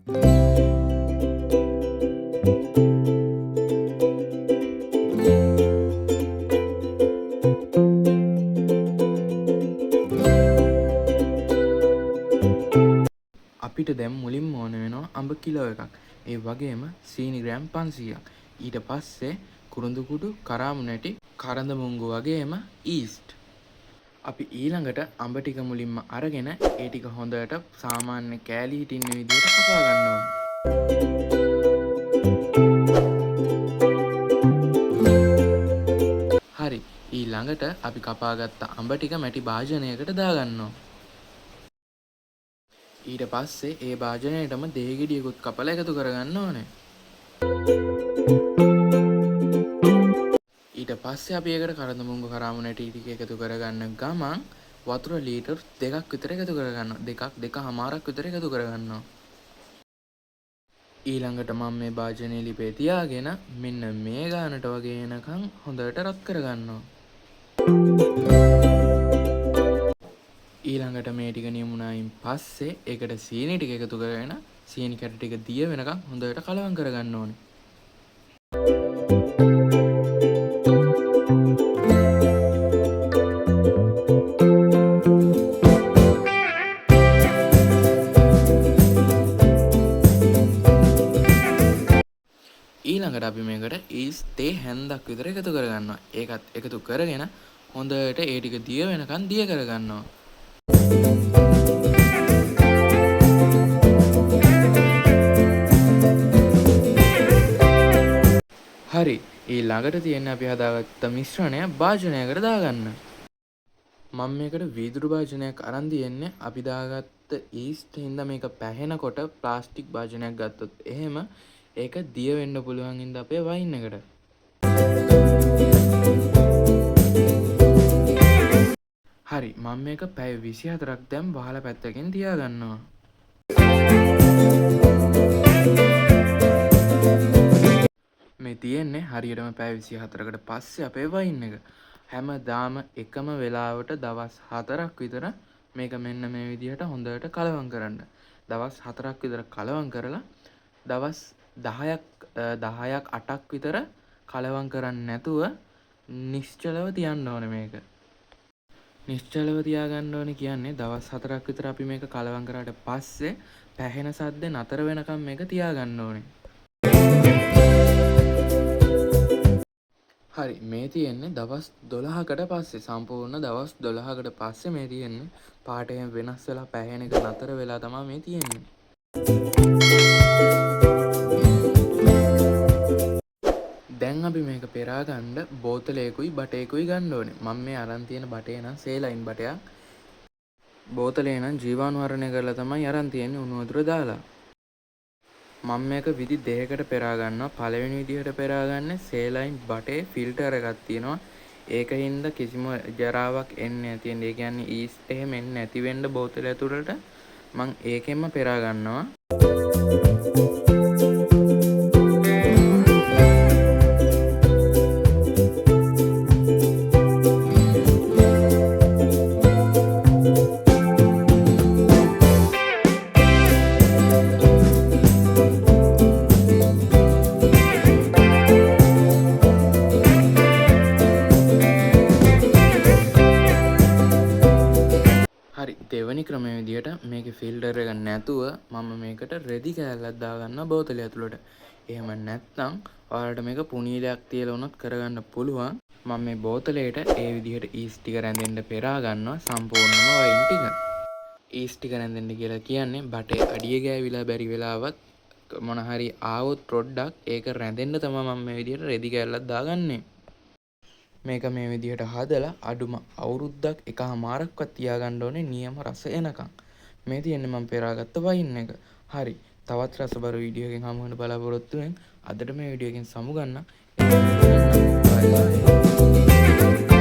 අපිට දැන් මුලින්ම ඕන වෙනවා අඹ කිලෝ එකක්. ඒ වගේම සීනි ග්‍රෑම් 500ක්. ඊට පස්සේ කුරුඳු කුඩු, කරාමු නැටි, කරඳ මුංගු වගේම ඊස්ට්. අපි ඊළඟට අඹ ටික මුලින්ම අරගෙන ඒ ටික හොඳට සාමාන්‍ය කෑලි හිටින්න විදිහට කපා ගන්න ඕනේ. හරි. ඊළඟට අපි කපාගත්ත අඹ ටික මැටි භාජනයකට දාගන්නවා. ඊට පස්සේ ඒ භාජනයටම දෙහිගෙඩියකුත් කපලා එකතු කරගන්න ඕනේ. ඊට පස්සේ අපි ඒකට කරඳ මුංගු කරාමු නැටි ටික එකතු කරගන්න ගමන් වතුර ලීටර් 2ක් විතර එකතු කරගන්නවා. 2.5ක් විතර එකතු කරගන්නවා. ඊළඟට මම මේ භාජනයේ ලිපේ තියාගෙන මෙන්න මේ ගානට වගේ එනකන් හොඳට රත් කරගන්නවා. ඊළඟට මේ ටික නියමුණායින් පස්සේ ඒකට සීනි ටික එකතු කරගෙන සීනි කැට ටික දිය වෙනකන් හොඳට කලවම් කරගන්න ඕනේ. ඊළඟට අපි මේකට ඊස් තේ හැන්දක් විතර එකතු කරගන්නවා. ඒකත් එකතු කරගෙන හොඳට ඒ ටික දිය වෙනකන් දිය කරගන්නවා. හරි. ඊළඟට තියෙන්නේ අපි හදාගත්ත මිශ්‍රණය භාජනයකට දාගන්න. මම මේකට වීදුරු භාජනයක් අරන් තියෙන්නේ. අපි දාගත්ත ඊස්ට් හින්දා මේක පැහෙනකොට ප්ලාස්ටික් භාජනයක් ගත්තොත් එහෙම ඒක දිය වෙන්න පුළුවන් හින්දා අපේ වයින් එකට. හරි. මම මේක පැය 24ක් දැන් වහලා පැත්තකින් තියාගන්නවා. මේ තියෙන්නේ හරියටම පැය 24කට පස්සේ අපේ වයින් එක. හැමදාම එකම වෙලාවට දවස් 4ක් විතර මේක මෙන්න මේ විදිහට හොඳට කලවම් කරන්න. දවස් 4ක් විතර කලවම් කරලා දවස් 10ක් 8ක් විතර කලවම් කරන්නේ නැතුව නිශ්චලව තියන්න ඕනේ මේක. නිශ්චලව තියාගන්න ඕනේ කියන්නේ දවස් 4ක් විතර අපි මේක කලවම් කරාට පස්සේ පැහෙන සද්ද නතර වෙනකම් මේක තියාගන්න ඕනේ. හරි. මේ තියෙන්නේ දවස් 12කට පස්සේ සම්පූර්ණ දවස් 12කට පස්සේ මේ තියෙන්නේ පාටයෙන් වෙනස් වෙලා පැහෙන එක නතර වෙලා තමයි මේ තියෙන්නේ. දැන් අපි මේක පෙරා ගන්න බෝතලයකුයි බටයකුයි ගන්න ඕනේ. මම මේ අරන් තියෙන බටේ නම් සේලයින් බටයක්. බෝතලේ නම් ජීවාණුවරණය කරලා තමයි අරන් තියෙන්නේ උණු වතුර දාලා. මම මේක විදි දෙකකට පෙරා ගන්නවා. පළවෙනි විදිහට පෙරා ගන්න සේලයින් බටේ ෆිල්ටර් එකක් තියෙනවා. ඒකින්ද කිසිම ජරාවක් එන්නේ නැති. ඒ කියන්නේ ඊස්ට් එහෙම එන්නේ නැති වෙන්න බෝතලය ඇතුළට මම ඒකෙන්ම පෙරා ගන්නවා. හරි. දෙවෙනි ක්‍රමය විදිහට මේකේ ෆිල්ටර් එක නැතුව මම මේකට රෙදි කෑල්ලක් දාගන්නවා බෝතලය ඇතුළට. එහෙම නැත්නම් ඔයාලට මේක පුනීලයක් තියලා උනත් කරගන්න පුළුවන්. මම මේ බෝතලයට ඒ විදිහට ඊස් ටික රැඳෙන්න පෙරා ගන්නවා සම්පූර්ණම වයින් ටික. ඊස් ටික රැඳෙන්න කියලා කියන්නේ බටේ අඩිය ගෑවිලා බැරි වෙලාවත් මොන හරි ආවොත් පොඩ්ඩක් ඒක රැඳෙන්න තමයි මම මේ විදිහට රෙදි කෑල්ලක් දාගන්නේ. මේක මේ විදිහට හදලා අඩුම අවුරුද්දක් එකමාරක්වත් තියාගන්න ඕනේ නියම රස එනකන්. මේ තියෙන්නේ මම පෙරාගත්ත වයින් එක. හරි. තවත් රසබර වීඩියෝ එකකින් හමු වෙන බලාපොරොත්තු වෙන. අදට මේ වීඩියෝ එකෙන් සමු ගන්න. බයි බයි.